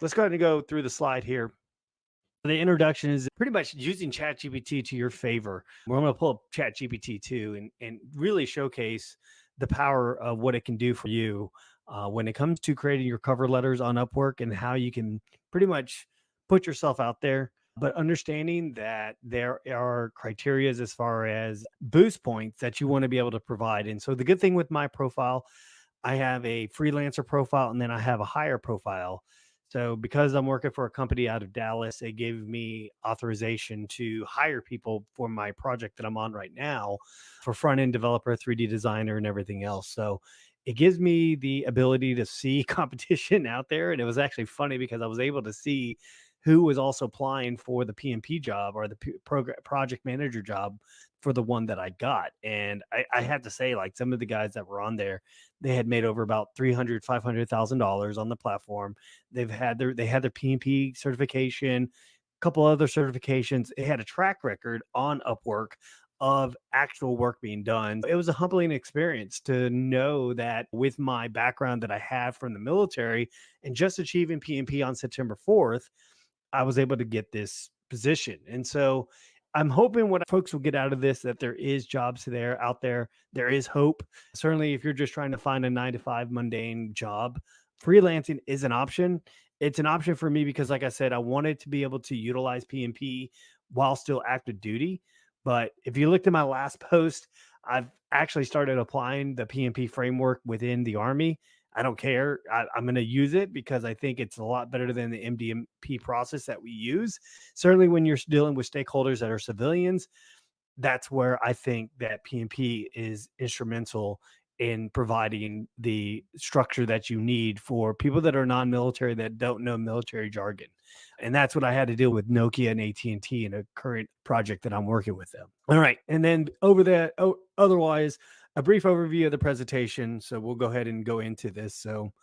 let's go ahead and go through the slide here. The introduction is pretty much using ChatGPT to your favor. We're going to pull up ChatGPT too and really showcase the power of what it can do for you when it comes to creating your cover letters on Upwork and how you can pretty much put yourself out there. But understanding that there are criterias as far as boost points that you want to be able to provide. And so the good thing with my profile, I have a freelancer profile and then I have a hire profile. So because I'm working for a company out of Dallas, they gave me authorization to hire people for my project that I'm on right now for front end developer, 3D designer, and everything else. So it gives me the ability to see competition out there. And it was actually funny because I was able to see who was also applying for the PMP job or the project manager job for the one that I got. And I have to say, like some of the guys that were on there, they had made over about 300, $500,000 on the platform. They had their PMP certification, a couple other certifications. They had a track record on Upwork of actual work being done. It was a humbling experience to know that with my background that I have from the military and just achieving PMP on September 4th, I was able to get this position. And so I'm hoping what folks will get out of this that there is jobs there out there. There is hope. Certainly, if you're just trying to find a 9 to 5 mundane job, freelancing is an option. It's an option for me because, like I said, I wanted to be able to utilize PMP while still active duty. But if you looked at my last post, I've actually started applying the PMP framework within the Army. I don't care. I'm going to use it because I think it's a lot better than the MDMP process that we use. Certainly, when you're dealing with stakeholders that are civilians, that's where I think that PMP is instrumental in providing the structure that you need for people that are non-military that don't know military jargon. And that's what I had to deal with Nokia and AT&T in a current project that I'm working with them. All right. And then over that, otherwise, a brief overview of the presentation. So we'll go ahead and go into this. So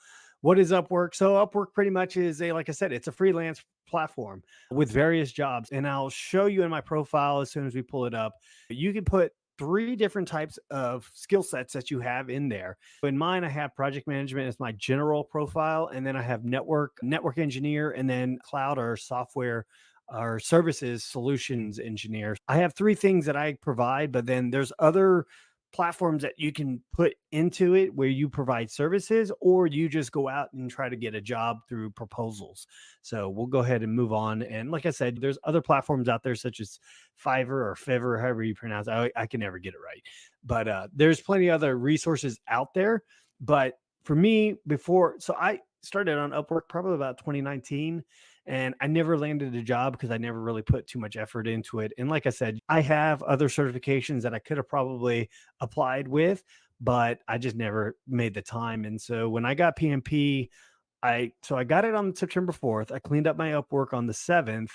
what is Upwork? So Upwork pretty much is like I said, it's a freelance platform with various jobs. And I'll show you in my profile as soon as we pull it up. You can put three different types of skill sets that you have in there. In mine, I have project management as my general profile, and then I have network engineer, and then cloud or software or services solutions engineer. I have three things that I provide, but then there's other platforms that you can put into it where you provide services or you just go out and try to get a job through proposals. So we'll go ahead and move on. And like I said, there's other platforms out there such as Fiverr or Fiverr, however you pronounce it. I can never get it right. But there's plenty of other resources out there. But for me, so I started on Upwork probably about 2019. And I never landed a job because I never really put too much effort into it. And like I said, I have other certifications that I could have probably applied with, but I just never made the time. And so when I got PMP, I got it on September 4th. I cleaned up my Upwork on the 7th,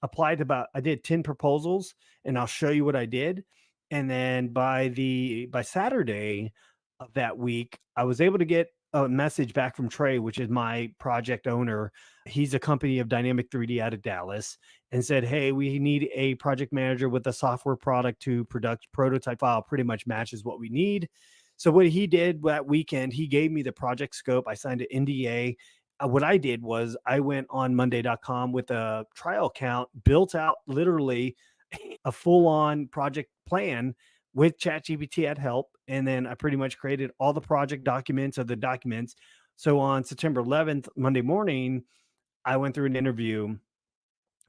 I did 10 proposals, and I'll show you what I did. And then by Saturday of that week, I was able to get a message back from Trey, which is my project owner. He's a company of Dynamic 3D out of Dallas, and said, "Hey, we need a project manager with a software product to product prototype file pretty much matches what we need." So what he did that weekend, he gave me the project scope. I signed an NDA. What I did was I went on Monday.com with a trial account, built out literally a full on project plan with ChatGPT at help. And then I pretty much created all the project documents of the documents. So on September 11th, Monday morning, I went through an interview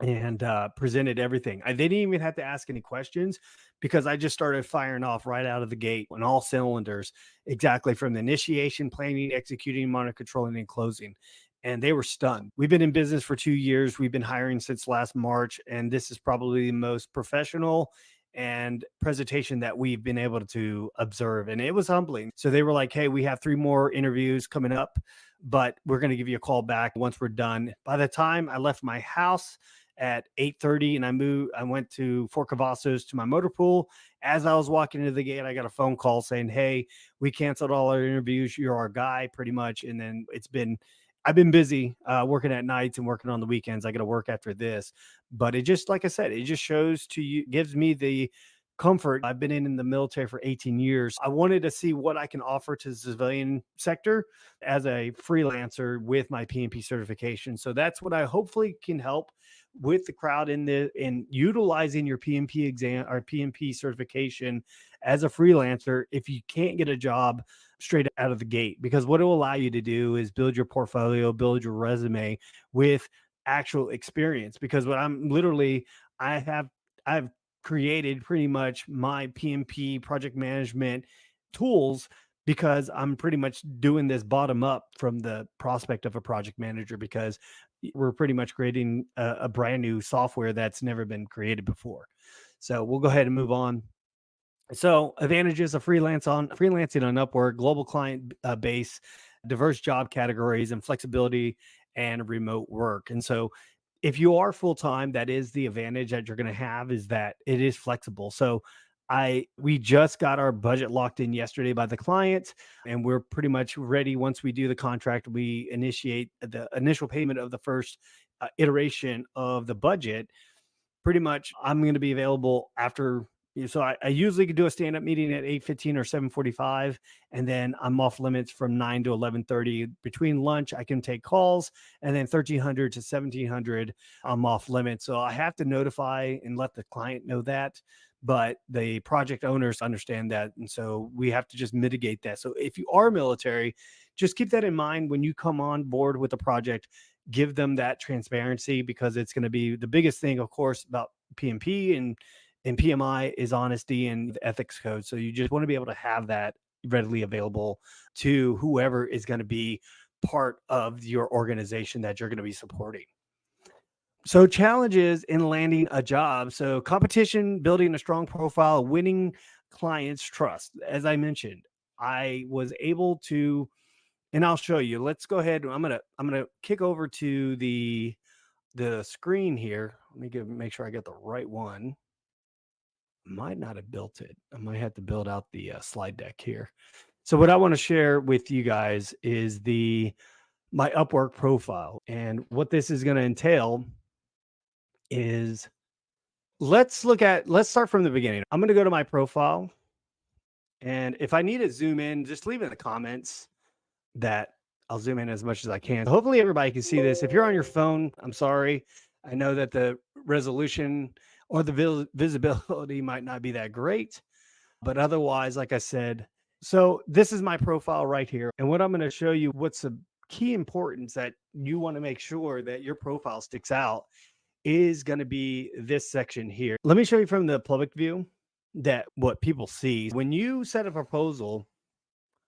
and presented everything. I didn't even have to ask any questions because I just started firing off right out of the gate on all cylinders, exactly from the initiation, planning, executing, monitor, controlling, and closing. And they were stunned. We've been in business for 2 years. We've been hiring since last March, and this is probably the most professional and presentation that we've been able to observe. And it was humbling. So they were like, "Hey, we have 3 more interviews coming up, but we're going to give you a call back once we're done." By the time I left my house at 8:30 and I went to Fort Cavazos to my motor pool. As I was walking into the gate, I got a phone call saying, "Hey, we canceled all our interviews. You're our guy," pretty much. And then I've been busy working at nights and working on the weekends. I got to work after this, but it just, like I said, it just shows to you, gives me the comfort. I've been in the military for 18 years. I wanted to see what I can offer to the civilian sector as a freelancer with my PMP certification. So that's what I hopefully can help with the crowd in utilizing your PMP exam or PMP certification as a freelancer if you can't get a job straight out of the gate, because what it will allow you to do is build your portfolio, build your resume with actual experience. Because what I'm literally, I have, I've created pretty much my PMP project management tools because I'm pretty much doing this bottom up from the prospect of a project manager, because we're pretty much creating a brand new software that's never been created before. So we'll go ahead and move on. So, advantages of freelancing on Upwork: global client base, diverse job categories, and flexibility and remote work. And so, if you are full time, that is the advantage that you're going to have, is that it is flexible. So, we just got our budget locked in yesterday by the client, and we're pretty much ready. Once we do the contract, we initiate the initial payment of the first iteration of the budget. Pretty much I'm going to be available after. So I usually could do a stand-up meeting at 8:15 or 7:45, and then I'm off limits from 9 to 11:30. Between lunch, I can take calls, and then 1300 to 1700, I'm off limits. So I have to notify and let the client know that, but the project owners understand that, and so we have to just mitigate that. So if you are military, just keep that in mind when you come on board with a project. Give them that transparency, because it's going to be the biggest thing, of course, about PMP and PMI is honesty and the ethics code. So you just want to be able to have that readily available to whoever is going to be part of your organization that you're going to be supporting. So challenges in landing a job. So competition, building a strong profile, winning clients' trust. As I mentioned, I was able to, and I'll show you. Let's go ahead. I'm gonna kick over to the screen here. Let me make sure I get the right one. Might not have built it. I might have to build out the slide deck here. So what I want to share with you guys is the my Upwork profile, and what this is going to entail is, let's start from the beginning. I'm going to go to my profile, and if I need to zoom in, just leave it in the comments that I'll zoom in as much as I can. Hopefully everybody can see this. If you're on your phone, I'm sorry. I know that the resolution or the visibility might not be that great, but otherwise, like I said, so this is my profile right here. And what I'm going to show you, what's the key importance that you want to make sure that your profile sticks out, is going to be this section here. Let me show you from the public view that what people see when you set a proposal.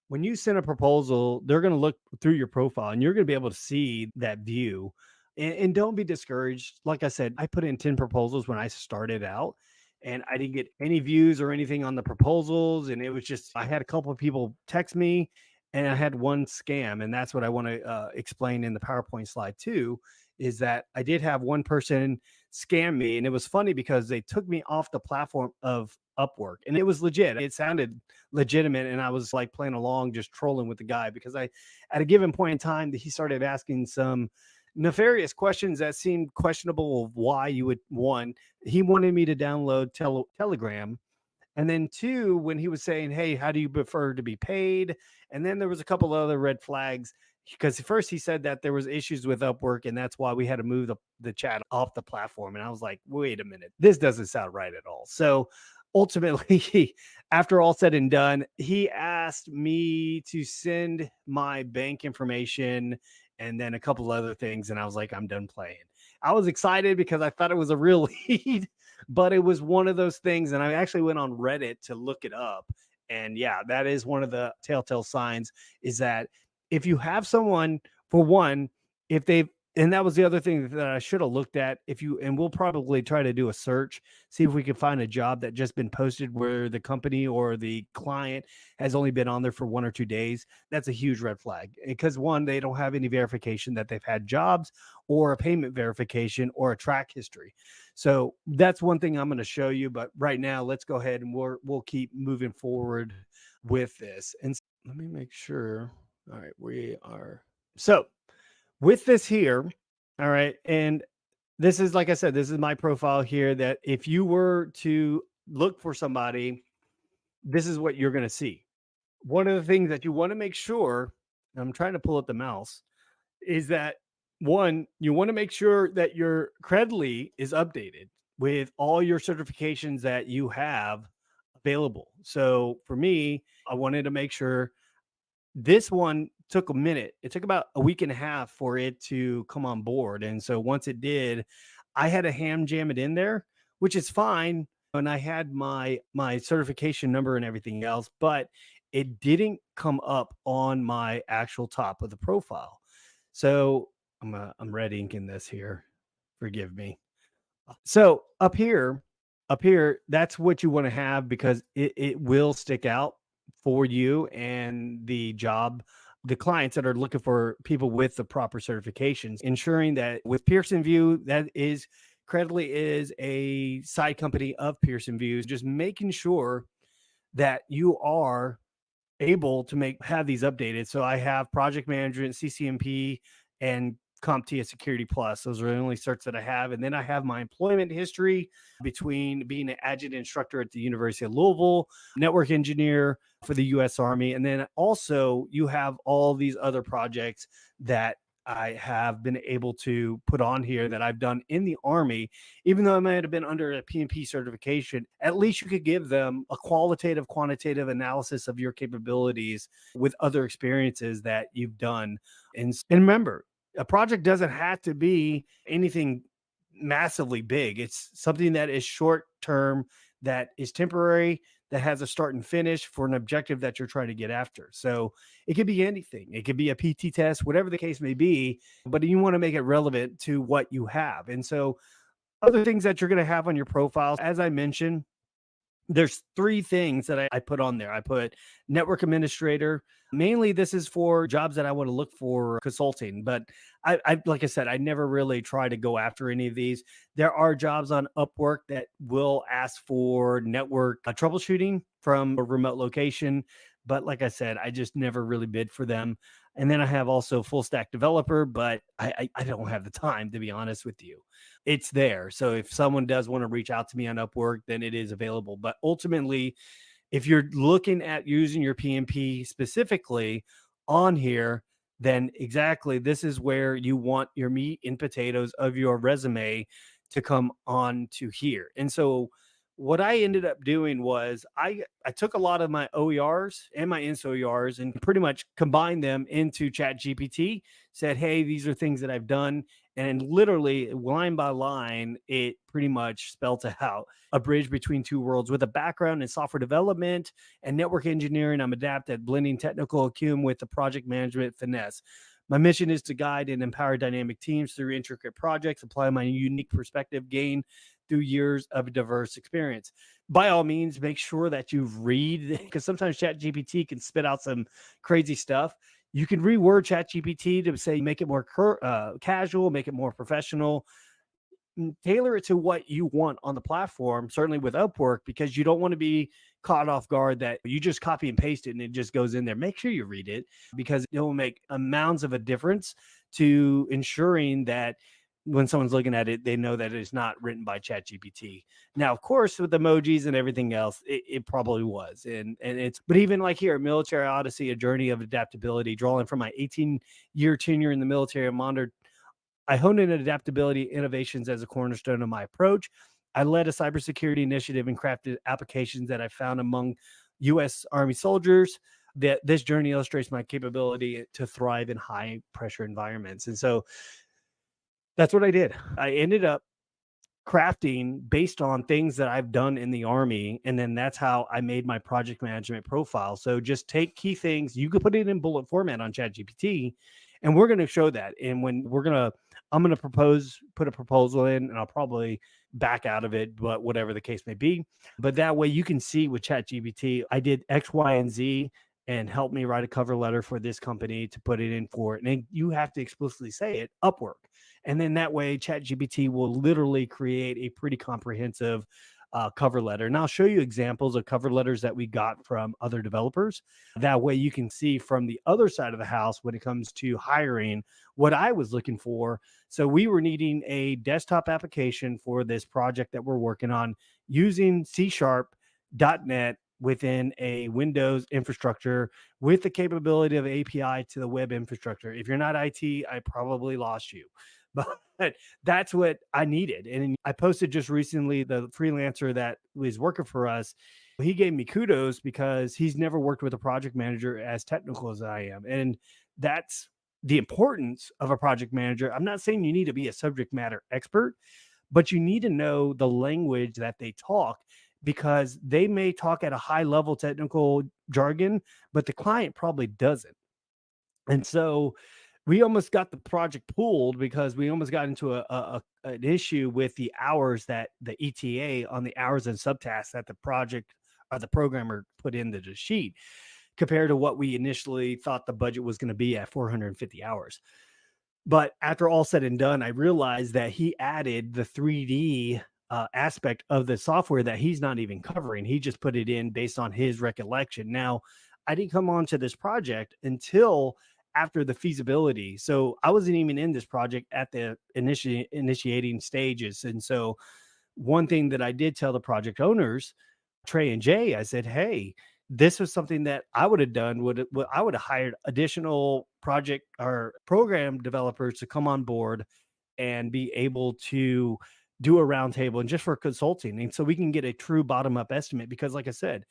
When you send a proposal, they're going to look through your profile, and you're going to be able to see that view. And don't be discouraged. Like I said, I put in 10 proposals when I started out, and I didn't get any views or anything on the proposals. And it was just, I had a couple of people text me, and I had one scam. And that's what I want to explain in the PowerPoint slide too, is that I did have one person scam me. And it was funny because they took me off the platform of Upwork, and it was legit. It sounded legitimate, and I was like playing along, just trolling with the guy, because I, at a given point in time, he started asking some nefarious questions that seemed questionable of why you would. One, he wanted me to download Telegram, and then two, when he was saying, hey, how do you prefer to be paid? And then there was a couple other red flags, because first he said that there was issues with Upwork, and that's why we had to move the chat off the platform. And I was like, wait a minute, this doesn't sound right at all. So ultimately, after all said and done, he asked me to send my bank information and then a couple other things. And I was like, I'm done playing. I was excited because I thought it was a real lead, but it was one of those things. And I actually went on Reddit to look it up. And yeah, that is one of the telltale signs, is that if you have someone, for one, if they've, and that was the other thing that I should have looked at. If you, and we'll probably try to do a search, see if we can find a job that just been posted where the company or the client has only been on there for 1 or 2 days. That's a huge red flag, because one, they don't have any verification that they've had jobs, or a payment verification, or a track history. So that's one thing I'm going to show you. But right now, let's go ahead and we'll keep moving forward with this. And let me make sure. All right, we are. So with this here, all right, and this is, like I said, this is my profile here, that if you were to look for somebody, this is what you're going to see. One of the things that you want to make sure, I'm trying to pull up the mouse, is that one, you want to make sure that your Credly is updated with all your certifications that you have available. So for me, I wanted to make sure this one took a minute. It took about a week and a half for it to come on board. And so once it did, I had to ham jam it in there, which is fine. And I had my certification number and everything else, but it didn't come up on my actual top of the profile. So I'm red inking this here. Forgive me. So up here, that's what you want to have because it will stick out for you and the job, the clients that are looking for people with the proper certifications, ensuring that with Pearson View, that is Credly is a side company of Pearson Views, just making sure that you are able to have these updated. So I have project management, CCMP, and CompTIA Security Plus. Those are the only certs that I have. And then I have my employment history between being an adjunct instructor at the University of Louisville, network engineer for the US Army. And then also you have all these other projects that I have been able to put on here that I've done in the Army, even though I might have been under a PMP certification. At least you could give them a qualitative, quantitative analysis of your capabilities with other experiences that you've done. And remember, a project doesn't have to be anything massively big. It's something that is short term, that is temporary, that has a start and finish for an objective that you're trying to get after. So it could be anything. It could be a PT test, whatever the case may be, but you want to make it relevant to what you have. And so other things that you're going to have on your profiles, as I mentioned, there's three things that I put on there. I put network administrator. Mainly, this is for jobs that I want to look for consulting. But I like I said, I never really try to go after any of these. There are jobs on Upwork that will ask for network troubleshooting from a remote location. But like I said, I just never really bid for them. And then I have also full stack developer, but I don't have the time, to be honest with you. It's there. So if someone does want to reach out to me on Upwork, then it is available. But ultimately, if you're looking at using your PMP specifically on here, then exactly this is where you want your meat and potatoes of your resume to come on to here. And so what I ended up doing was I took a lot of my OERs and my INSOERs and pretty much combined them into ChatGPT, said, hey, these are things that I've done. And literally line by line, it pretty much spelt out a bridge between two worlds with a background in software development and network engineering. I'm adept at blending technical acumen with the project management finesse. My mission is to guide and empower dynamic teams through intricate projects, apply my unique perspective, gain through years of diverse experience. By all means, make sure that you read, because sometimes ChatGPT can spit out some crazy stuff. You can reword ChatGPT to say, make it more casual, make it more professional, tailor it to what you want on the platform, certainly with Upwork, because you don't want to be caught off guard that you just copy and paste it and it just goes in there. Make sure you read it because it will make amounts of a difference to ensuring that when someone's looking at it, they know that it's not written by ChatGPT. Now, of course, with emojis and everything else, it probably was. And it's, but even like here, Military Odyssey, a journey of adaptability, drawing from my 18-year tenure in the military, I honed in adaptability innovations as a cornerstone of my approach. I led a cybersecurity initiative and crafted applications that I found among U.S. Army soldiers. That this journey illustrates my capability to thrive in high pressure environments. And so that's what I did. I ended up crafting based on things that I've done in the Army. And then that's how I made my project management profile. So just take key things. You could put it in bullet format on ChatGPT, and we're going to show that. And when I'm going to put a proposal in, and I'll probably back out of it, but whatever the case may be. But that way you can see with ChatGPT, I did X, Y, and Z and help me write a cover letter for this company to put it in for it. And you have to explicitly say it, Upwork. And then that way ChatGPT will literally create a pretty comprehensive cover letter. And I'll show you examples of cover letters that we got from other developers. That way you can see from the other side of the house when it comes to hiring what I was looking for. So we were needing a desktop application for this project that we're working on using C#.net within a Windows infrastructure with the capability of API to the web infrastructure. If you're not IT, I probably lost you. But that's what I needed. And I posted just recently the freelancer that was working for us. He gave me kudos because he's never worked with a project manager as technical as I am. And that's the importance of a project manager. I'm not saying you need to be a subject matter expert, but you need to know the language that they talk because they may talk at a high level technical jargon, but the client probably doesn't. And so we almost got the project pulled because we almost got into an issue with the hours that the ETA on the hours and subtasks that the project or the programmer put into the sheet compared to what we initially thought the budget was going to be at 450 hours. But after all said and done, I realized that he added the 3D aspect of the software that he's not even covering. He just put it in based on his recollection. Now, I didn't come on to this project until after the feasibility. So I wasn't even in this project at the initiating stages. And so one thing that I did tell the project owners, Trey and Jay, I said, hey, this was something that I would have done. I would have hired additional project or program developers to come on board and be able to do a roundtable and just for consulting. And so we can get a true bottom up estimate because like I said,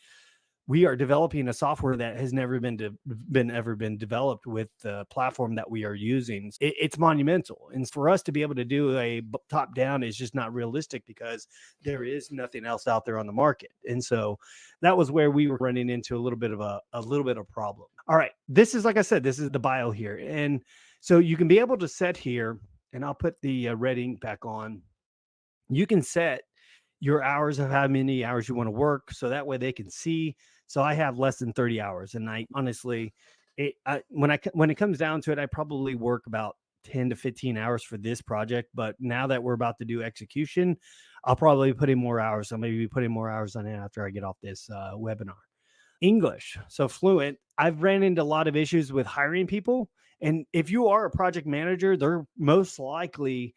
we are developing a software that has never been developed with the platform that we are using. It's monumental. And for us to be able to do a top down is just not realistic because there is nothing else out there on the market. And so that was where we were running into a little bit of problem. All right. This is, like I said, this is the bio here. And so you can be able to set here, and I'll put the red ink back on. You can set your hours of how many hours you want to work. So that way they can see. So I have less than 30 hours. And I honestly, when it comes down to it, I probably work about 10 to 15 hours for this project. But now that we're about to do execution, I'll probably put in more hours. So maybe putting more hours on it after I get off this webinar. English. So fluent. I've ran into a lot of issues with hiring people. And if you are a project manager, they're most likely,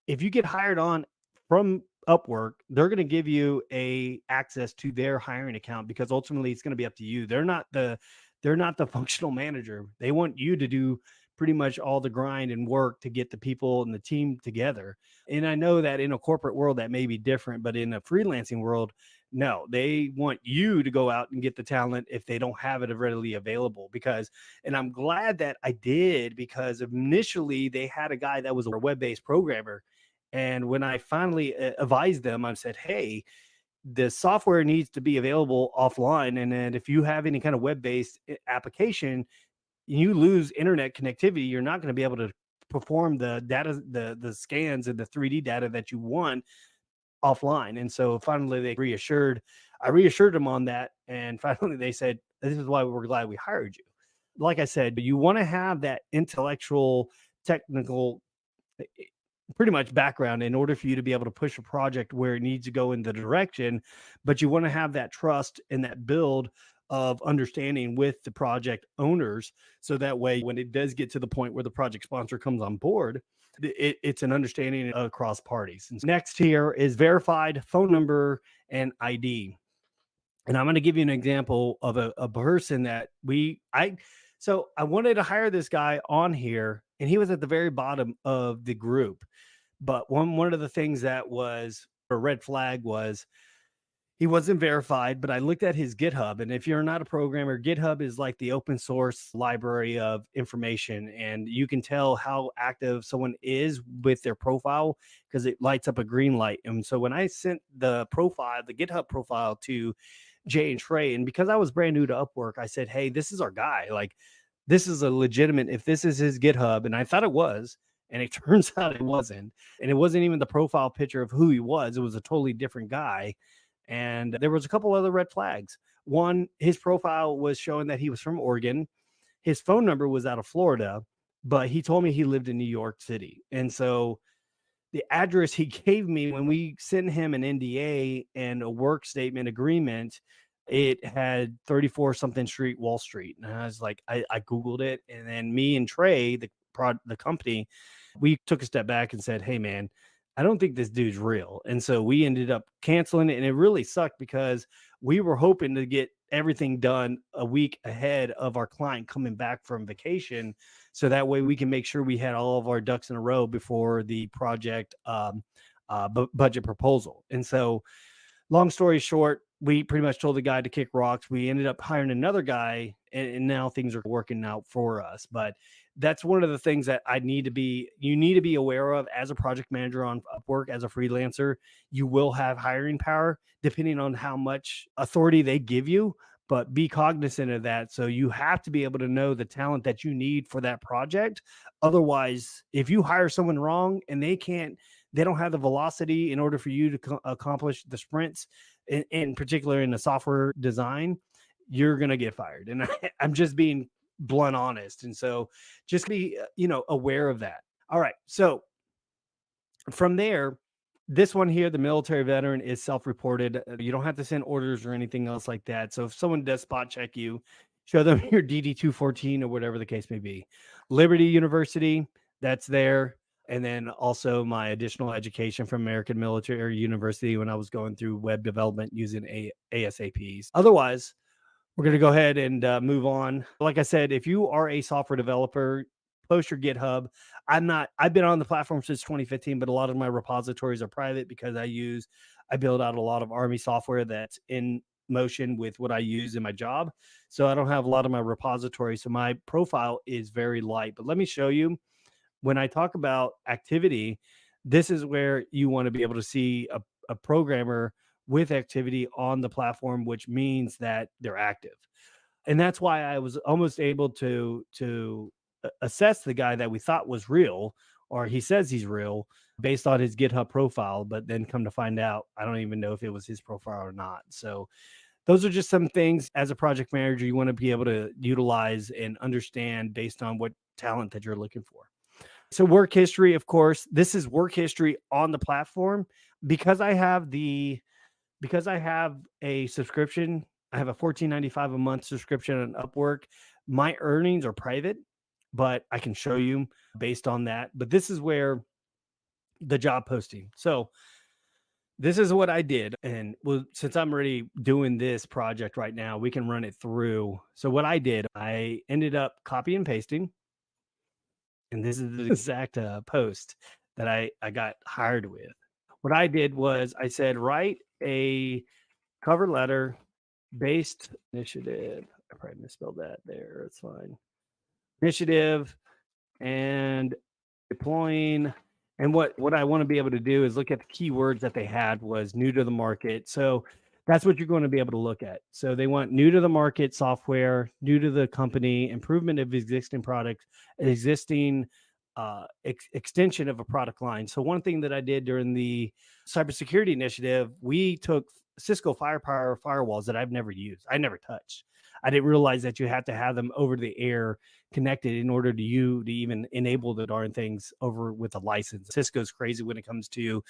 if you get hired on from Upwork, they're going to give you a access to their hiring account because ultimately it's going to be up to you. They're not the functional manager. They want you to do pretty much all the grind and work to get the people and the team together. And I know that in a corporate world that may be different, but in a freelancing world, no, they want you to go out and get the talent if they don't have it readily available and I'm glad that I did because initially they had a guy that was a web-based programmer. And when I finally advised them, I said, hey, the software needs to be available offline. And then if you have any kind of web-based application, you lose internet connectivity. You're not going to be able to perform the data, the scans and the 3D data that you want offline. And so finally I reassured them on that. And finally they said, this is why we're glad we hired you. Like I said, but you want to have that intellectual, technical, pretty much background in order for you to be able to push a project where it needs to go in the direction, but you want to have that trust and that build of understanding with the project owners. So that way, when it does get to the point where the project sponsor comes on board, it's an understanding across parties. And next here is verified phone number and ID. And I'm going to give you an example of a person that so I wanted to hire this guy on here and he was at the very bottom of the group. But one of the things that was a red flag was he wasn't verified, but I looked at his GitHub. And if you're not a programmer, GitHub is like the open source library of information. And you can tell how active someone is with their profile because it lights up a green light. And so when I sent the GitHub profile to Jay and Trey, and because I was brand new to Upwork, I said, hey, this is our guy. Like, this is a legitimate, if this is his GitHub, and I thought it was, and it turns out it wasn't. And it wasn't even the profile picture of who he was. It was a totally different guy. And there was a couple other red flags. One, his profile was showing that he was from Oregon. His phone number was out of Florida, but he told me he lived in New York City. And so the address he gave me when we sent him an NDA and a work statement agreement, it had 34 something street, Wall Street. And I was like, I Googled it. And then me and Trey, the company, we took a step back and said, hey, man, I don't think this dude's real. And so we ended up canceling it. And it really sucked because we were hoping to get everything done a week ahead of our client coming back from vacation. So that way we can make sure we had all of our ducks in a row before the project budget proposal. And so, long story short, we pretty much told the guy to kick rocks. We ended up hiring another guy, and now things are working out for us. But that's one of the things that you need to be aware of as a project manager on Upwork, as a freelancer. You will have hiring power depending on how much authority they give you, but be cognizant of that. So you have to be able to know the talent that you need for that project. Otherwise, if you hire someone wrong and they don't have the velocity in order for you to accomplish the sprints, in particular in the software design, you're going to get fired. And I'm just being blunt honest. And so just be, aware of that. All right. So from there, this one here, the military veteran, is self-reported. You don't have to send orders or anything else like that. So if someone does spot check you, show them your DD-214 or whatever the case may be. Liberty University, that's there. And then also my additional education from American Military University when I was going through web development using ASAPs. Otherwise, we're going to go ahead and move on. Like I said, if you are a software developer, post your GitHub. I've been on the platform since 2015, but a lot of my repositories are private because I build out a lot of Army software that's in motion with what I use in my job. So I don't have a lot of my repositories. So my profile is very light, but let me show you. When I talk about activity, this is where you want to be able to see a programmer with activity on the platform, which means that they're active. And that's why I was almost able to assess the guy that we thought was real, or he says he's real, based on his GitHub profile. But then come to find out, I don't even know if it was his profile or not. So those are just some things as a project manager you want to be able to utilize and understand based on what talent that you're looking for. So work history, of course, this is work history on the platform. Because I have a subscription, I have a $14.95 a month subscription on Upwork. My earnings are private, but I can show you based on that. But this is where the job posting. So this is what I did. And since I'm already doing this project right now, we can run it through. So what I did, I ended up copy and pasting. And this is the exact post that I got hired with. What I did was I said, write a cover letter based initiative. I probably misspelled that there. It's fine. Initiative and deploying. And what I want to be able to do is look at the keywords that they had was new to the market. So that's what you're going to be able to look at. So they want new to the market software, new to the company, improvement of existing products, existing extension of a product line. So one thing that I did during the cybersecurity initiative, we took Cisco Firepower firewalls that I've never used. I never touched. I didn't realize that you had to have them over the air connected in order to even enable the darn things over with a license. Cisco's crazy when it comes to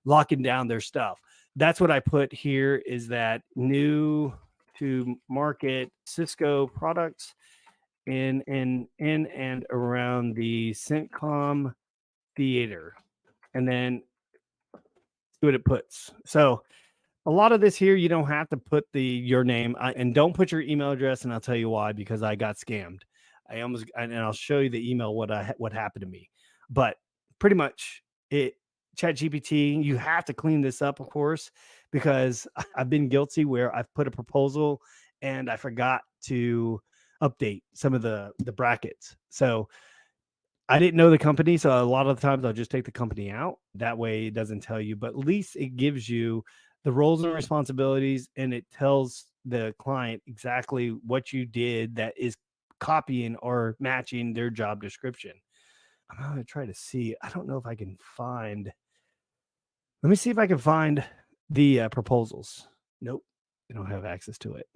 locking down their stuff. That's what I put here, is that new to market Cisco products in and around the CENTCOM theater, and then see what it puts. So a lot of this here, you don't have to put your name, and don't put your email address, and I'll tell you why, because I got scammed. And I'll show you the email what happened to me. But pretty much ChatGPT, you have to clean this up, of course, because I've been guilty where I've put a proposal and I forgot to update some of the brackets. So I didn't know the company, so a lot of the times I'll just take the company out. That way it doesn't tell you, but at least it gives you the roles and responsibilities, and it tells the client exactly what you did that is copying or matching their job description. I'm going to try to see. I don't know if I can find. Let me see if I can find the proposals. Nope, they don't have access to it.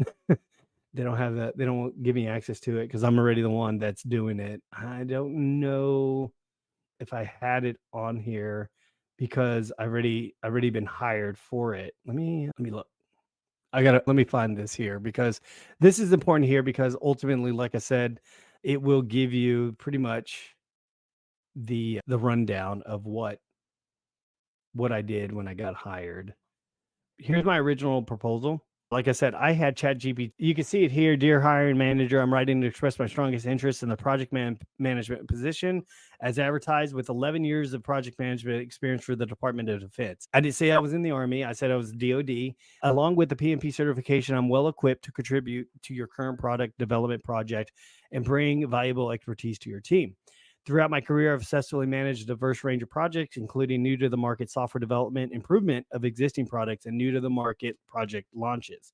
They don't have that. They don't give me access to it because I'm already the one that's doing it. I don't know if I had it on here because I already been hired for it. Let me look. Let me find this here because this is important here because ultimately, like I said, it will give you pretty much the rundown of what I did when I got hired. Here's my original proposal. Like I said, I had ChatGPT. You can see it here. Dear hiring manager, I'm writing to express my strongest interest in the management position as advertised with 11 years of project management experience for the Department of Defense. I didn't say I was in the Army. I said I was DOD. Along with the PMP certification, I'm well equipped to contribute to your current product development project and bring valuable expertise to your team. Throughout my career, I've successfully managed a diverse range of projects, including new to the market software development, improvement of existing products, and new to the market project launches.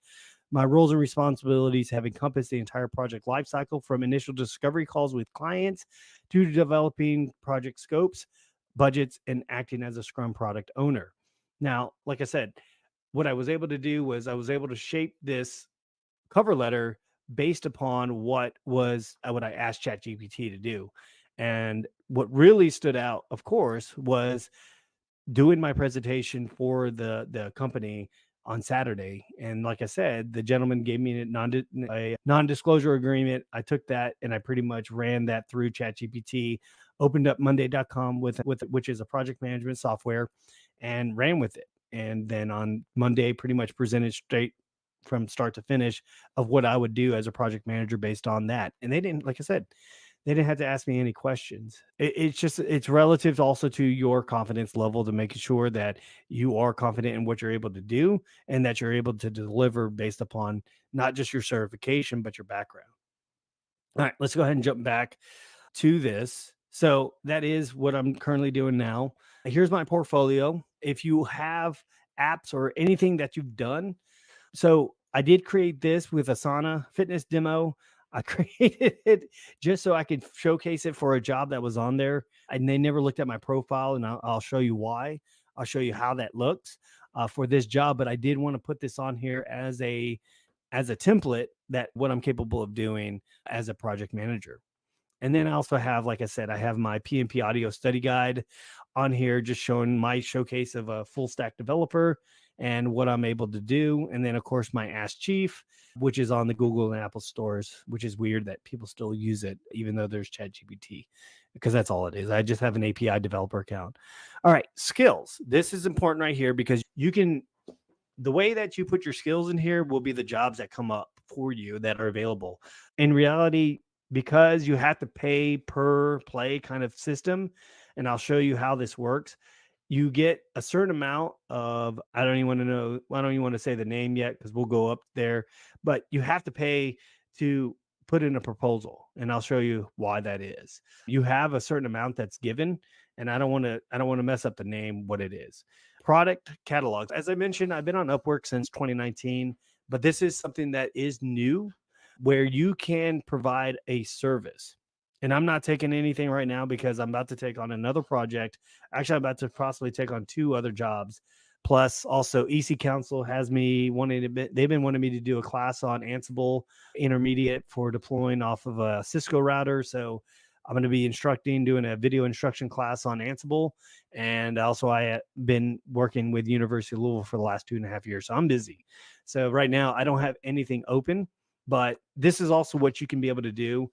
My roles and responsibilities have encompassed the entire project lifecycle from initial discovery calls with clients to developing project scopes, budgets, and acting as a Scrum product owner. Now, like I said, what I was able to do was I was able to shape this cover letter based upon what I asked ChatGPT to do. And what really stood out, of course, was doing my presentation for the company on Saturday. And like I said, the gentleman gave me a non-disclosure agreement. I took that and I pretty much ran that through ChatGPT, opened up Monday.com with which is a project management software, and ran with it. And then on Monday, pretty much presented straight from start to finish of what I would do as a project manager based on that. And they didn't, like I said, they didn't have to ask me any questions. It's relative also to your confidence level to making sure that you are confident in what you're able to do and that you're able to deliver based upon not just your certification, but your background. All right, let's go ahead and jump back to this. So that is what I'm currently doing now. Here's my portfolio. If you have apps or anything that you've done, so I did create this with Asana fitness demo. I created it just so I could showcase it for a job that was on there, and they never looked at my profile, and I'll show you why. I'll show you how that looks for this job. But I did want to put this on here as a template that what I'm capable of doing as a project manager. And then I also have, like I said, I have my PMP audio study guide on here, just showing my showcase of a full stack developer and what I'm able to do. And then, of course, my Ask Chief, which is on the Google and Apple stores, which is weird that people still use it, even though there's ChatGPT, because that's all it is. I just have an API developer account. All right, skills. This is important right here because the way that you put your skills in here will be the jobs that come up for you that are available. In reality, because you have to pay per play kind of system, and I'll show you how this works. You get a certain amount of, I don't even want to say the name yet because we'll go up there, but you have to pay to put in a proposal, and I'll show you why that is. You have a certain amount that's given, and I don't want to mess up the name, what it is. Product catalogs. As I mentioned, I've been on Upwork since 2019, but this is something that is new where you can provide a service. And I'm not taking anything right now because I'm about to take on another project. Actually, I'm about to possibly take on two other jobs. Plus, also, EC Council has me they've been wanting me to do a class on Ansible intermediate for deploying off of a Cisco router. So I'm going to be doing a video instruction class on Ansible. And also, I have been working with University of Louisville for the last 2.5 years. So I'm busy. So right now, I don't have anything open, but this is also what you can be able to do.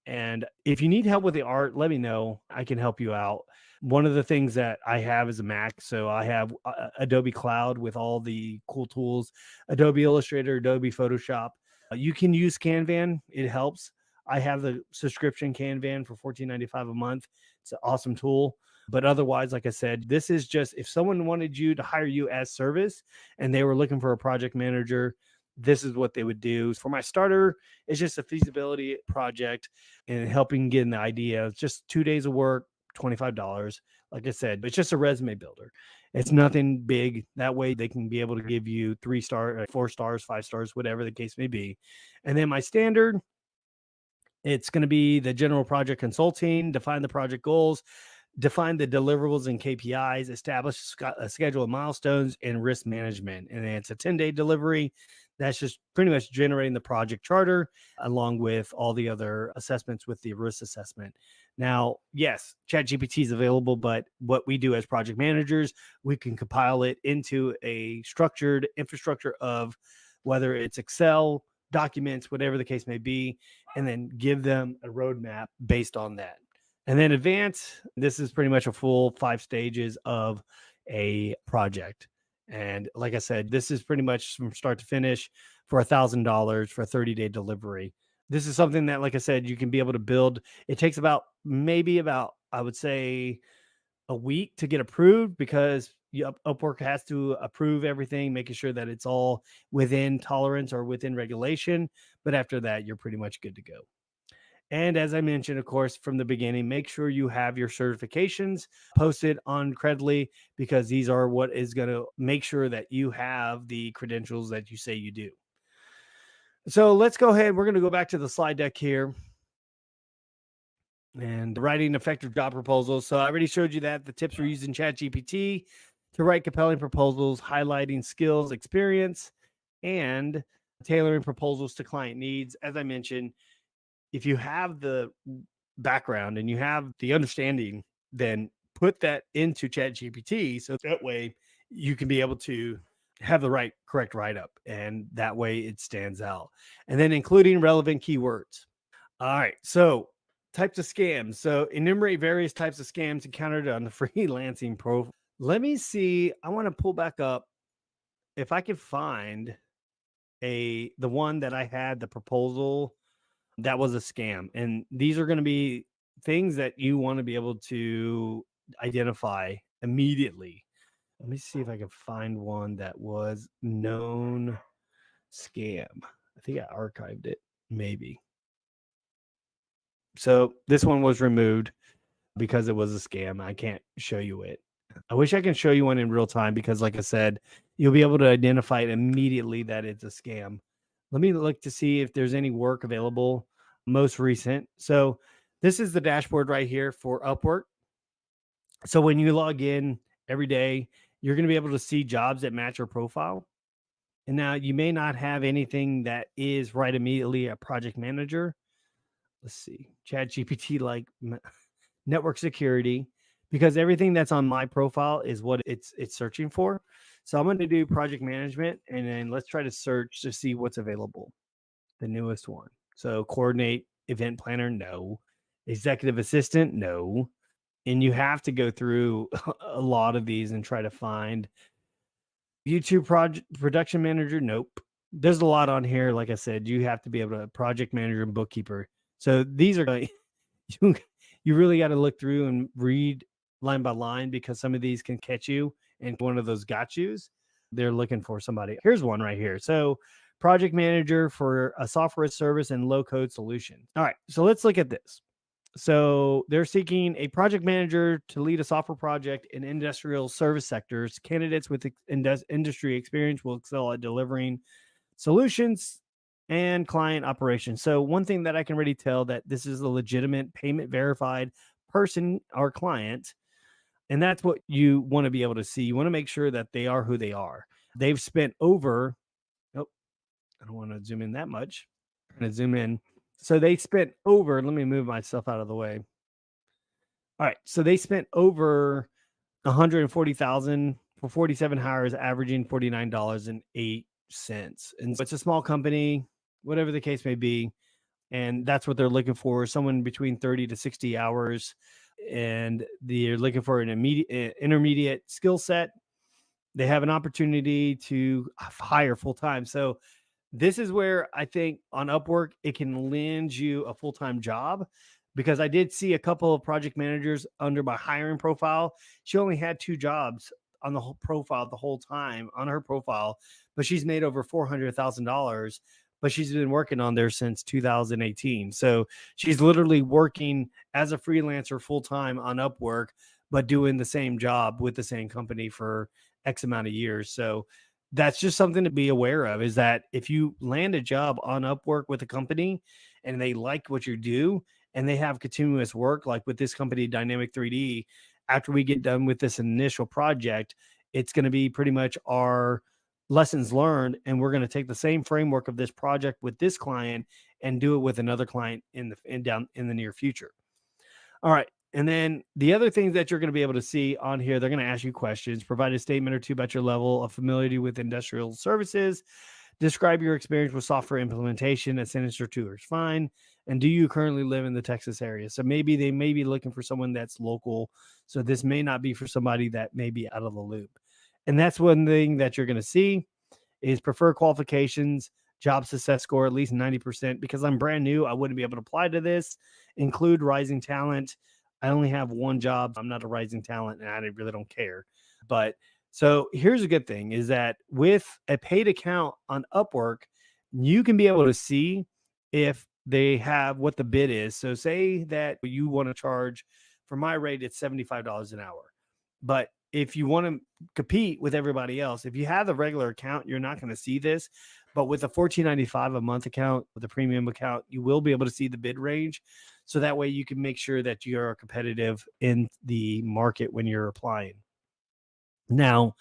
And if you need help with the art, let me know. I can help you out. One of the things that I have is a Mac. So I have Adobe Cloud with all the cool tools, Adobe Illustrator, Adobe Photoshop. You can use Canvan. It helps. I have the subscription Canvan for $14.95 a month. It's an awesome tool. But otherwise, like I said, this is just if someone wanted you to hire you as service and they were looking for a project manager, this is what they would do. For my starter, it's just a feasibility project and helping get an idea. It's just 2 days of work, $25. Like I said, but it's just a resume builder. It's nothing big. That way they can be able to give you 3 star, 4 stars, 5 stars, whatever the case may be. And then my standard, it's going to be the general project consulting, define the project goals, define the deliverables and KPIs, establish a schedule of milestones and risk management. And then it's a 10-day delivery. That's just pretty much generating the project charter along with all the other assessments with the risk assessment. Now, yes, ChatGPT is available, but what we do as project managers, we can compile it into a structured infrastructure of whether it's Excel, documents, whatever the case may be, and then give them a roadmap based on that. And then advance, this is pretty much a full 5 stages of a project. And like I said, this is pretty much from start to finish for $1,000 for a 30-day delivery. This is something that, like I said, you can be able to build. It takes maybe about, I would say, a week to get approved because Upwork has to approve everything, making sure that it's all within tolerance or within regulation. But after that, you're pretty much good to go. And as I mentioned, of course, from the beginning, make sure you have your certifications posted on Credly because these are what is going to make sure that you have the credentials that you say you do. So let's go ahead. We're going to go back to the slide deck here and writing effective job proposals. So I already showed you that the tips are using ChatGPT to write compelling proposals, highlighting skills, experience, and tailoring proposals to client needs. As I mentioned, if you have the background and you have the understanding, then put that into ChatGPT so that way you can be able to have the correct write up, and that way it stands out. And then including relevant keywords. All right, so types of scams. So enumerate various types of scams encountered on the freelancing profile. Let me see. I want to pull back up if I could find the one that I had the proposal that was a scam. And these are going to be things that you want to be able to identify immediately. Let me see if I can find one that was known scam. I think I archived it, maybe. So this one was removed because it was a scam. I can't show you it. I wish I can show you one in real time because, like I said, you'll be able to identify it immediately that it's a scam. Let me look to see if there's any work available, most recent. So this is the dashboard right here for Upwork. So when you log in every day, you're going to be able to see jobs that match your profile. And now you may not have anything that is right immediately a project manager. Let's see, ChatGPT like network security, because everything that's on my profile is what it's searching for. So I'm going to do project management, and then let's try to search to see what's available. The newest one. So coordinate event planner, no. Executive assistant, no. And you have to go through a lot of these and try to find YouTube production manager, nope. There's a lot on here. Like I said, you have to be able to project manager and bookkeeper. So these are you really got to look through and read line by line because some of these can catch you, and one of those got yous. They're looking for somebody. Here's one right here. So project manager for a software service and low code solution. All right, so let's look at this. So they're seeking a project manager to lead a software project in industrial service sectors. Candidates with industry experience will excel at delivering solutions and client operations. So one thing that I can already tell that this is a legitimate payment verified person or client. And that's what you want to be able to see. You want to make sure that they are who they are. They've spent over, oh, I don't want to zoom in that much. I'm going to zoom in. So they spent over, let me move myself out of the way. All right. So they spent over 140,000 for 47 hires, averaging $49.08. And so it's a small company, whatever the case may be. And that's what they're looking for, someone between 30 to 60 hours. And they're looking for an intermediate skill set. They have an opportunity to hire full time. So this is where I think on Upwork, it can land you a full-time job, because I did see a couple of project managers under my hiring profile. She only had 2 jobs on the whole profile the whole time on her profile, but she's made over $400,000, but she's been working on there since 2018. So she's literally working as a freelancer full-time on Upwork, but doing the same job with the same company for X amount of years. So that's just something to be aware of, is that if you land a job on Upwork with a company and they like what you do and they have continuous work, like with this company, Dynamic 3D, after we get done with this initial project, it's going to be pretty much our lessons learned, and we're going to take the same framework of this project with this client and do it with another client in the near future. All right. And then the other things that you're going to be able to see on here, they're going to ask you questions, provide a statement or two about your level of familiarity with industrial services, describe your experience with software implementation. A sentence or two is fine. And do you currently live in the Texas area? So maybe they may be looking for someone that's local. So this may not be for somebody that may be out of the loop. And that's one thing that you're going to see is prefer qualifications, job success score at least 90%. Because I'm brand new, I wouldn't be able to apply to this. Include rising talent. I only have one job. I'm not a rising talent, and I really don't care. But so here's a good thing is that with a paid account on Upwork, you can be able to see if they have what the bid is. So say that you want to charge, for my rate, it's $75 an hour. But if you want to compete with everybody else, if you have the regular account, you're not going to see this. But with a $14.95 a month account, with a premium account, you will be able to see the bid range. So that way you can make sure that you are competitive in the market when you're applying. Now,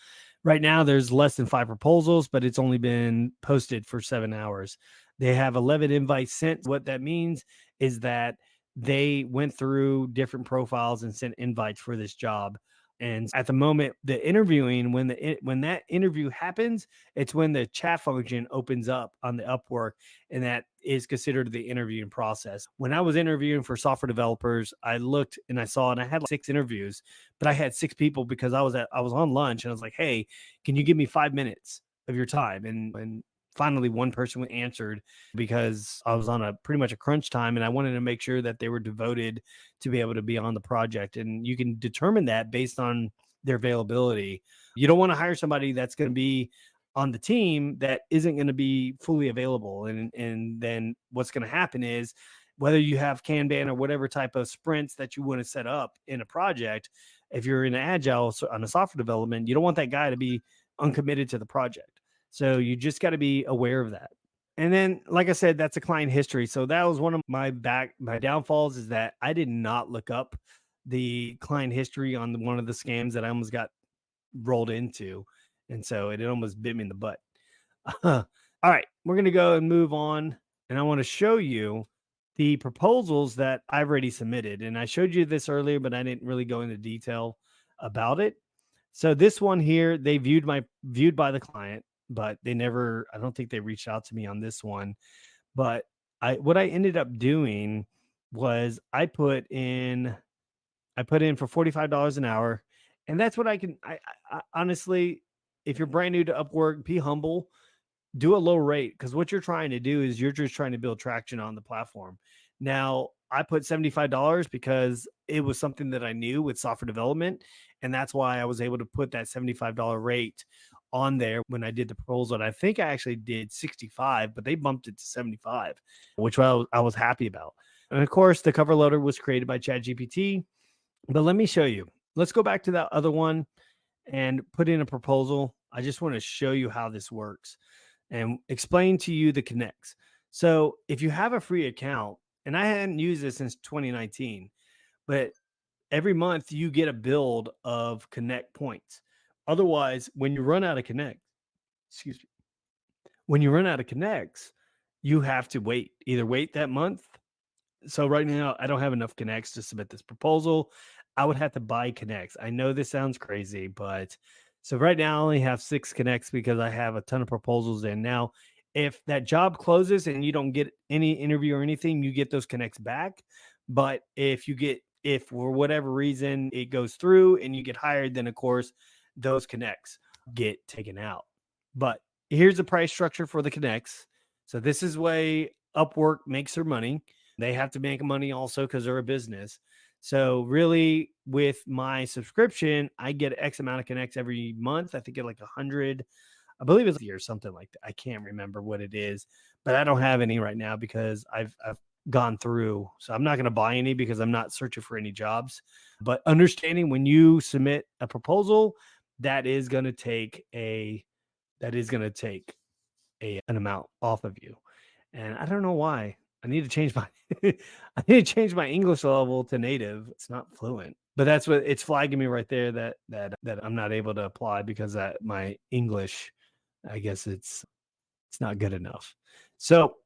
right now, there's less than 5 proposals, but it's only been posted for 7 hours. They have 11 invites sent. What that means is that they went through different profiles and sent invites for this job. And at the moment, the interviewing, when that interview happens, it's when the chat function opens up on the Upwork, and that is considered the interviewing process. When I was interviewing for software developers, I looked and I saw, and I had like 6 interviews, but I had 6 people because I was on lunch, and I was like, "Hey, can you give me 5 minutes of your time?" And finally, one person answered because I was on a pretty much a crunch time, and I wanted to make sure that they were devoted to be able to be on the project. And you can determine that based on their availability. You don't want to hire somebody that's going to be on the team that isn't going to be fully available. And then what's going to happen is, whether you have Kanban or whatever type of sprints that you want to set up in a project, if you're in agile on a software development, you don't want that guy to be uncommitted to the project. So you just got to be aware of that. And then, like I said, that's a client history. So that was one of my downfalls, is that I did not look up the client history on one of the scams that I almost got rolled into. And so it almost bit me in the butt. All right, we're going to go and move on. And I want to show you the proposals that I've already submitted. And I showed you this earlier, but I didn't really go into detail about it. So this one here, they viewed by the client, but I don't think they reached out to me on this one. But what I ended up doing was I put in for $45 an hour. And that's what I honestly, if you're brand new to Upwork, be humble, do a low rate, because what you're trying to do is you're just trying to build traction on the platform. Now, I put $75 because it was something that I knew with software development. And that's why I was able to put that $75 rate on there when I did the proposal. And I think I actually did 65, but they bumped it to 75, which I was happy about. And of course, the cover letter was created by ChatGPT. But let me show you. Let's go back to that other one and put in a proposal. I just want to show you how this works and explain to you the connects. So if you have a free account, and I hadn't used this since 2019, but every month you get a build of connect points. Otherwise, when you run out of connects, you have to either wait that month. So right now, I don't have enough connects to submit this proposal. I would have to buy connects. I know this sounds crazy, but so right now I only have 6 connects because I have a ton of proposals in. Now, if that job closes and you don't get any interview or anything, you get those connects back. But if for whatever reason it goes through and you get hired, then of course those connects get taken out. But here's the price structure for the connects. So this is way Upwork makes their money. They have to make money also because they're a business. So really, with my subscription, I get X amount of connects every month. I think I get like 100, I believe it's a year or something like that. I can't remember what it is, but I don't have any right now because I've gone through. So I'm not going to buy any because I'm not searching for any jobs. But understanding when you submit a proposal, that is going to take an amount off of you. And I don't know why. I need to change my English level to native. It's not fluent, but that's what it's flagging me right there that I'm not able to apply because my English I guess it's not good enough. So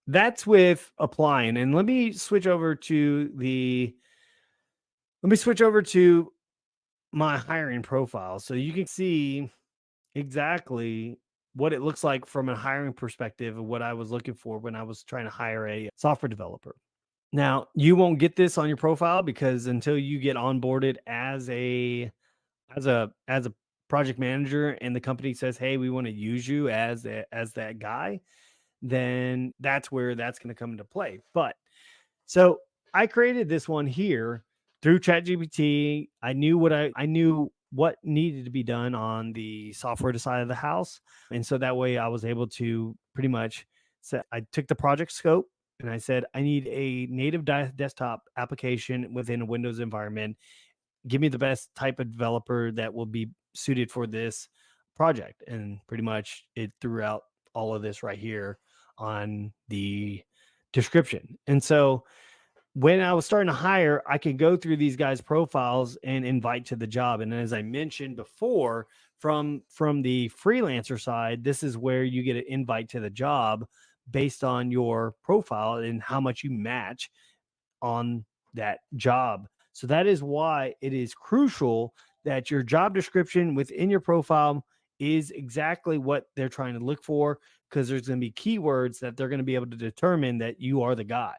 that's with applying. And let me switch over to my hiring profile so you can see exactly what it looks like from a hiring perspective of what I was looking for when I was trying to hire a software developer. Now, you won't get this on your profile because until you get onboarded as a project manager and the company says, "Hey, we want to use you as that guy," then that's where that's going to come into play. But so I created this one here through ChatGPT. I knew what needed to be done on the software side of the house, and so that way I was able to pretty much say I took the project scope and I said I need a native desktop application within a Windows environment. Give me the best type of developer that will be suited for this project, and pretty much it threw out all of this right here on the description. And so when I was starting to hire, I could go through these guys' profiles and invite to the job. And as I mentioned before, from the freelancer side, this is where you get an invite to the job based on your profile and how much you match on that job. So that is why it is crucial that your job description within your profile is exactly what they're trying to look for, because there's going to be keywords that they're going to be able to determine that you are the guy.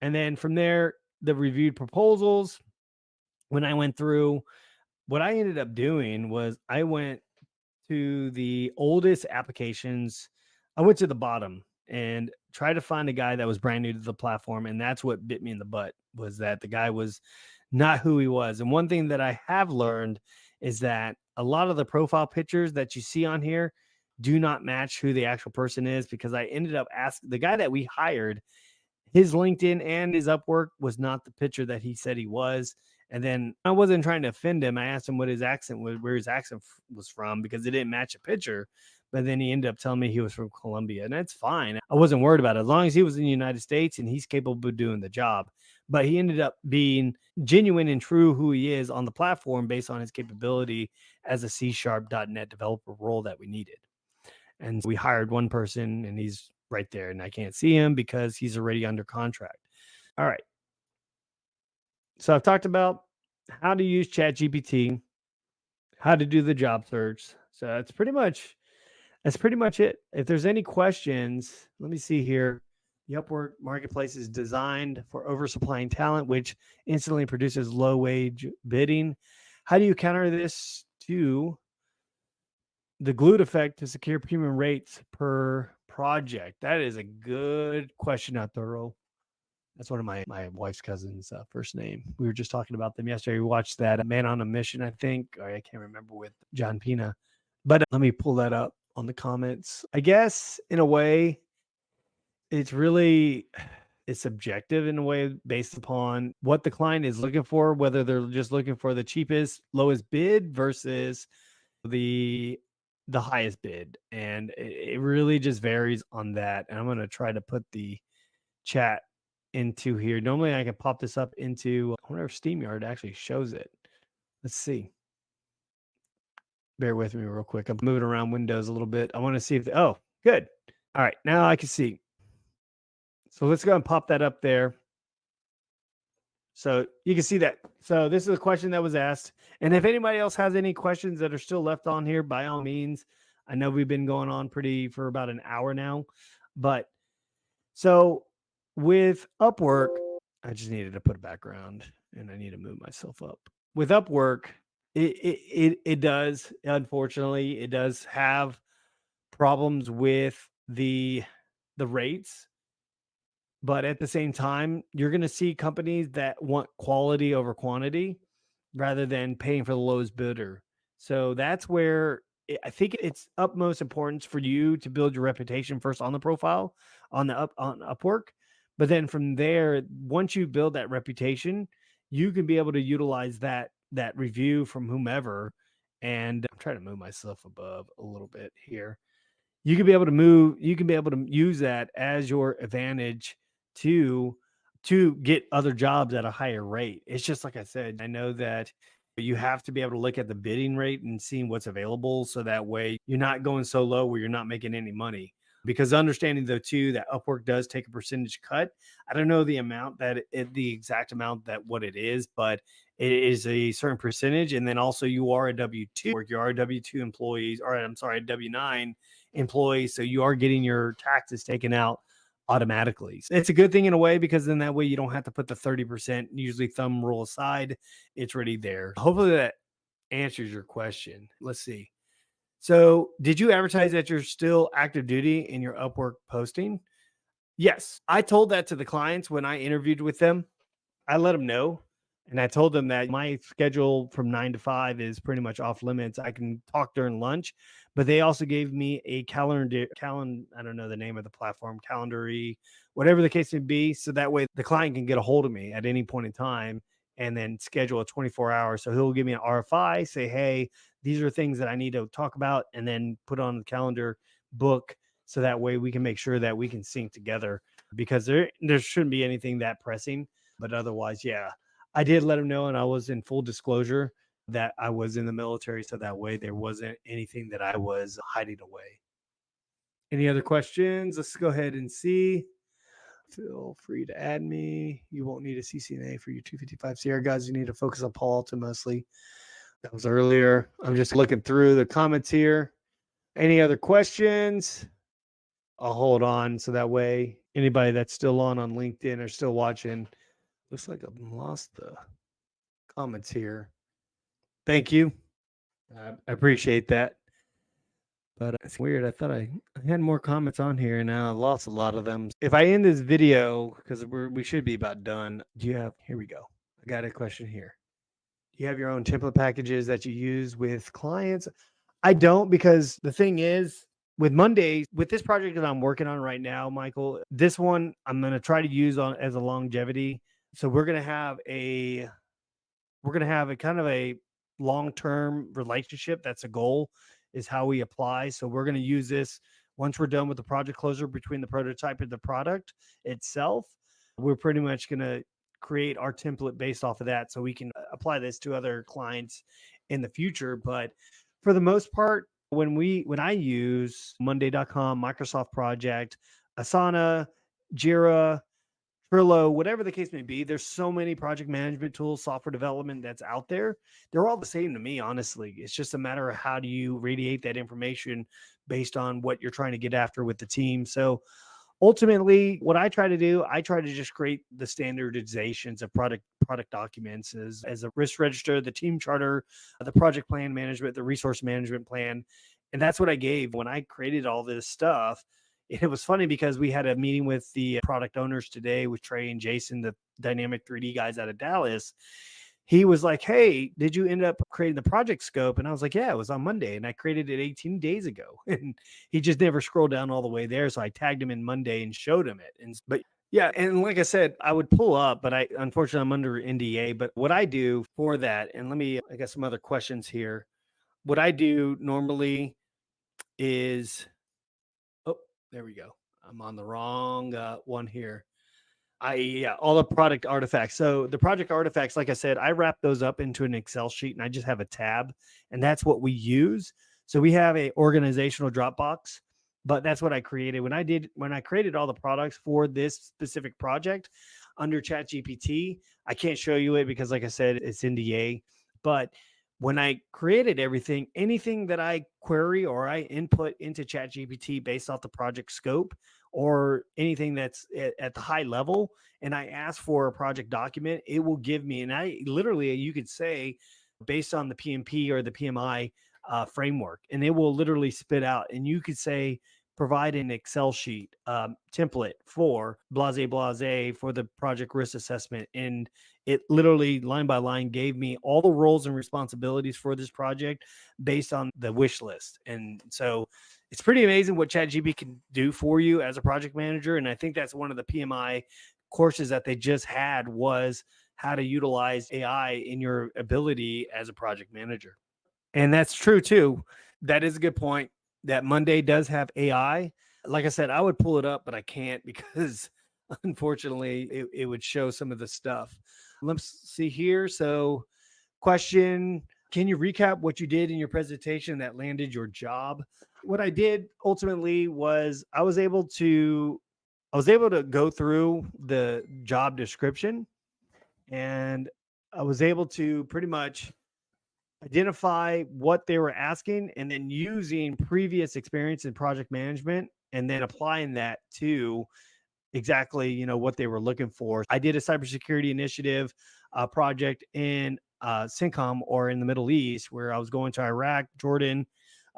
And then from there, the reviewed proposals, when I went through, what I ended up doing was I went to the oldest applications. I went to the bottom and tried to find a guy that was brand new to the platform. And that's what bit me in the butt, was that the guy was not who he was. And one thing that I have learned is that a lot of the profile pictures that you see on here do not match who the actual person is, because I ended up asking the guy that we hired, his LinkedIn and his Upwork was not the picture that he said he was. And then I wasn't trying to offend him. I asked him what his accent was, where his accent was from, because it didn't match a picture. But then he ended up telling me he was from Colombia, and that's fine. I wasn't worried about it as long as he was in the United States and he's capable of doing the job. But he ended up being genuine and true who he is on the platform based on his capability as a C#.net developer role that we needed. And we hired one person and he's right there, and I can't see him because he's already under contract. All right. So I've talked about how to use ChatGPT, how to do the job search. So that's pretty much it. If there's any questions, let me see here. The Upwork marketplace is designed for oversupplying talent, which instantly produces low wage bidding. How do you counter this to the glute effect to secure premium rates per project? That is a good question, Arturo. That's one of my wife's cousins' first name. We were just talking about them yesterday. We watched that Man on a Mission, I think, or I can't remember, with John Pina. But let me pull that up on the comments. I guess in a way, it's subjective in a way based upon what the client is looking for, whether they're just looking for the cheapest, lowest bid versus the the highest bid. And it really just varies on that. And I'm going to try to put the chat into here. Normally I can pop this up into, I wonder if SteamYard actually shows it. Let's see. Bear with me real quick. I'm moving around Windows a little bit. I want to see if, oh, good. All right, now I can see. So let's go and pop that up there. So you can see that. So this is a question that was asked. And if anybody else has any questions that are still left on here, by all means. I know we've been going on for about an hour now. But so with Upwork, I just needed to put a background and I need to move myself up. With Upwork, it does, unfortunately, it does have problems with the rates. But at the same time, you're going to see companies that want quality over quantity rather than paying for the lowest bidder. So that's where I think it's utmost importance for you to build your reputation first on the profile on Upwork. But then from there, once you build that reputation, you can be able to utilize that review from whomever. And I'm trying to move myself above a little bit here. You can be able to use that as your advantage to get other jobs at a higher rate. It's just like I said, I know that You have to be able to look at the bidding rate and seeing what's available. So that way you're not going so low where you're not making any money. Because understanding though too that Upwork does take a percentage cut. I don't know the amount the exact amount that what it is, but it is a certain percentage. And then also you are a W-2, or you are a W-2 employees, or I'm sorry, a W-9 employee. So you are getting your taxes taken out automatically. It's a good thing in a way, because then that way you don't have to put the 30% usually thumb rule aside. It's already there. Hopefully that answers your question. Let's see. So, did you advertise that you're still active duty in your Upwork posting? Yes. I told that to the clients when I interviewed with them. I let them know, and I told them that my schedule from 9 to 5 is pretty much off limits. I can talk during lunch, but they also gave me a I don't know the name of the platform, Calendary, whatever the case may be. So that way the client can get a hold of me at any point in time and then schedule a 24 hours. So he'll give me an RFI, say, hey, these are things that I need to talk about, and then put on the calendar book. So that way we can make sure that we can sync together, because there shouldn't be anything that pressing. But otherwise, yeah, I did let him know, and I was in full disclosure that I was in the military. So that way there wasn't anything that I was hiding away. Any other questions? Let's go ahead and see. Feel free to add me. You won't need a CCNA for your 255 Sierra, guys. You need to focus on Paul Alto mostly. That was earlier. I'm just looking through the comments here. Any other questions? I'll hold on so that way anybody that's still on LinkedIn or still watching. Looks like I've lost the comments here. Thank you. I appreciate that. But it's weird. I thought I had more comments on here, and now I've lost a lot of them. If I end this video, because we should be about done. Here we go. I got a question here. Do you have your own template packages that you use with clients? I don't, because the thing is, with Monday, with this project that I'm working on right now, Michael, this one I'm going to try to use on as a longevity. So we're going to have a kind of a long-term relationship. That's a goal, is how we apply. So we're going to use this once we're done with the project closure between the prototype and the product itself. We're pretty much going to create our template based off of that, so we can apply this to other clients in the future. But for the most part, when I use Monday.com, Microsoft Project, Asana, Jira, Trello, whatever the case may be, there's so many project management tools, software development that's out there. They're all the same to me, honestly. It's just a matter of how do you radiate that information based on what you're trying to get after with the team. So ultimately, what I try to do, I try to just create the standardizations of product documents as a risk register, the team charter, the project plan management, the resource management plan. And that's what I gave when I created all this stuff. It was funny because we had a meeting with the product owners today with Trey and Jason, the Dynamic 3D guys out of Dallas. He was like, hey, did you end up creating the project scope? And I was like, yeah, it was on Monday, and I created it 18 days ago. And he just never scrolled down all the way there. So I tagged him in Monday and showed him it. But yeah, and like I said, I would pull up, but unfortunately I'm under NDA. But what I do for that, and I got some other questions here. What I do normally is, oh, there we go. I'm on the wrong one here. All the product artifacts. So the project artifacts, like I said, I wrap those up into an Excel sheet, and I just have a tab, and that's what we use. So we have a organizational Dropbox, but that's what I created when I created all the products for this specific project under ChatGPT. I can't show you it because, like I said, it's NDA, but when I created everything, anything that I query or I input into ChatGPT based off the project scope, or anything that's at the high level, and I ask for a project document, it will give me, and you could say, based on the PMP or the PMI framework, and it will literally spit out, and you could say, provide an Excel sheet template for blase blase for the project risk assessment. And it literally line by line gave me all the roles and responsibilities for this project based on the wish list. And so it's pretty amazing what ChatGPT can do for you as a project manager. And I think that's one of the PMI courses that they just had, was how to utilize AI in your ability as a project manager. And that's true too. That is a good point. That Monday does have AI. Like I said, I would pull it up, but I can't because unfortunately it would show some of the stuff. Let's see here. So Question: can you recap what you did in your presentation that landed your job? What I did ultimately was I was able to go through the job description, and I was able to pretty much identify what they were asking, and then using previous experience in project management and then applying that to exactly, what they were looking for. I did a cybersecurity initiative project in Syncom, or in the Middle East, where I was going to Iraq, Jordan,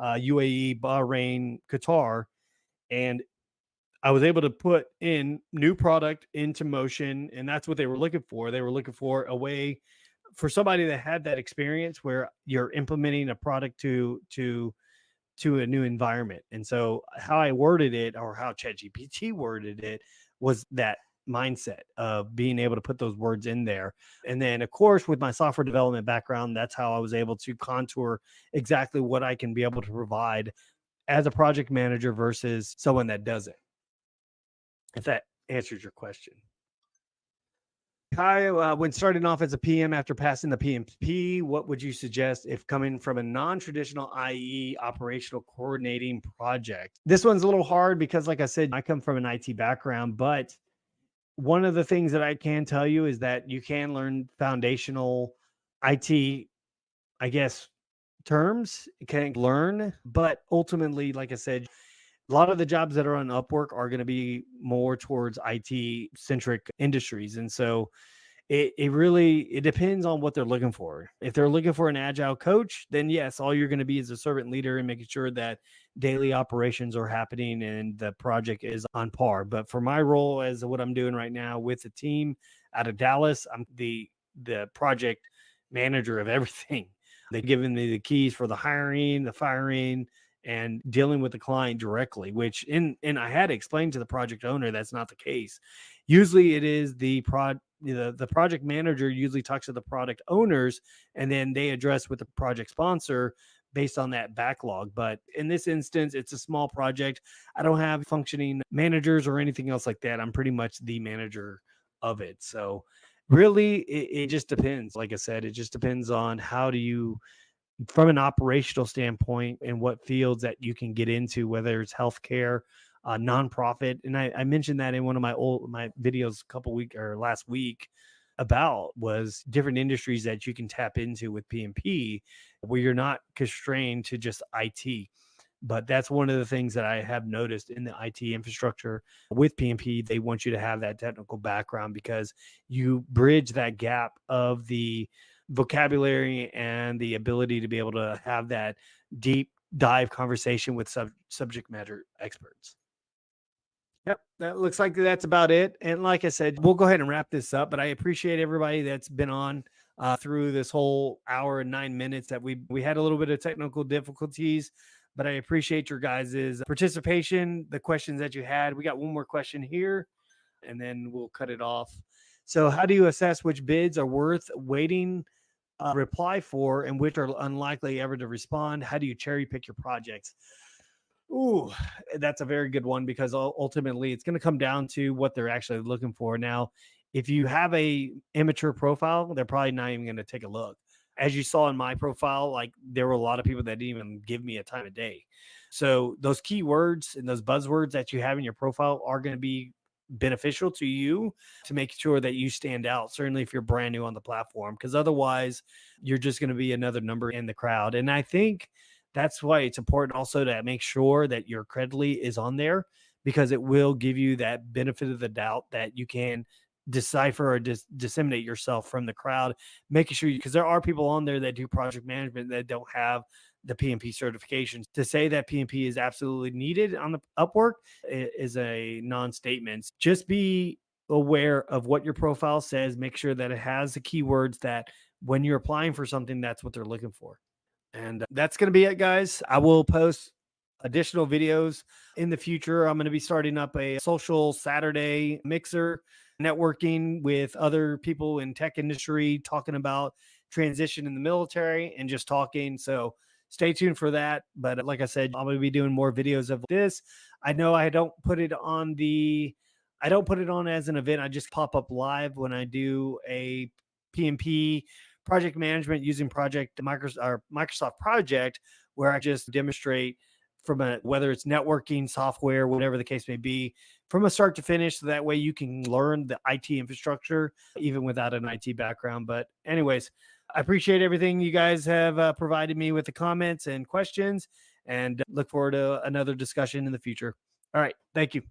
UAE, Bahrain, Qatar, and I was able to put in new product into motion, and that's what they were looking for. They were looking for a way for somebody that had that experience where you're implementing a product to a new environment. And so how I worded it, or how ChatGPT worded it, was that mindset of being able to put those words in there. And then, of course, with my software development background, that's how I was able to contour exactly what I can be able to provide as a project manager versus someone that doesn't. If that answers your question. Kai, when starting off as a PM after passing the PMP, what would you suggest if coming from a non-traditional, i.e., operational coordinating project? This one's a little hard because, like I said, I come from an IT background, but one of the things that I can tell you is that you can learn foundational IT, I guess, terms. You can learn, but ultimately, like I said, a lot of the jobs that are on Upwork are going to be more towards IT centric industries. And so it depends on what they're looking for. If they're looking for an agile coach, then yes, all you're going to be is a servant leader and making sure that daily operations are happening and the project is on par. But for my role, as what I'm doing right now with the team out of Dallas, I'm the project manager of everything. They've given me the keys for the hiring, the firing, and dealing with the client directly, which and I had explained to the project owner that's not the case. Usually it is the project manager usually talks to the product owners, and then they address with the project sponsor based on that backlog. But in this instance, it's a small project. I don't have functioning managers or anything else like that. I'm pretty much the manager of it. So really, it just depends. Like I said, it just depends on how do you, from an operational standpoint, and what fields that you can get into, whether it's healthcare, nonprofit. And I mentioned that in one of my videos a couple week or last week, about was different industries that you can tap into with PMP, where you're not constrained to just IT. But that's one of the things that I have noticed in the IT infrastructure with PMP. They want you to have that technical background because you bridge that gap of the vocabulary and the ability to be able to have that deep dive conversation with subject matter experts. Yep, that looks like that's about it. And like I said, we'll go ahead and wrap this up. But I appreciate everybody that's been on through this whole hour and 9 minutes. That we had a little bit of technical difficulties, but I appreciate your guys' participation. The questions that you had. We got one more question here, and then we'll cut it off. So, how do you assess which bids are worth waiting reply for, and which are unlikely ever to respond? How do you cherry pick your projects? Ooh, that's a very good one, because ultimately it's going to come down to what they're actually looking for. Now, if you have a immature profile, they're probably not even going to take a look. As you saw in my profile, like, there were a lot of people that didn't even give me a time of day. So those keywords and those buzzwords that you have in your profile are going to be beneficial to you to make sure that you stand out, certainly if you're brand new on the platform, because otherwise you're just going to be another number in the crowd. And I think that's why it's important also to make sure that your credly is on there, because it will give you that benefit of the doubt that you can decipher or disseminate yourself from the crowd, making sure, because there are people on there that do project management that don't have the PMP certifications. To say that PMP is absolutely needed on the Upwork is a non-statement. Just be aware of what your profile says. Make sure that it has the keywords that when you're applying for something, that's what they're looking for. And that's going to be it, guys. I will post additional videos in the future. I'm going to be starting up a social Saturday mixer, networking with other people in tech industry, talking about transition in the military and just talking. So stay tuned for that. But like I said, I'm going to be doing more videos of this. I know I don't put it on as an event. I just pop up live when I do a PMP project management using Microsoft Project, where I just demonstrate from whether it's networking software, whatever the case may be, from a start to finish. So that way you can learn the IT infrastructure even without an IT background. But anyways, I appreciate everything you guys have provided me with the comments and questions, and look forward to another discussion in the future. All right. Thank you.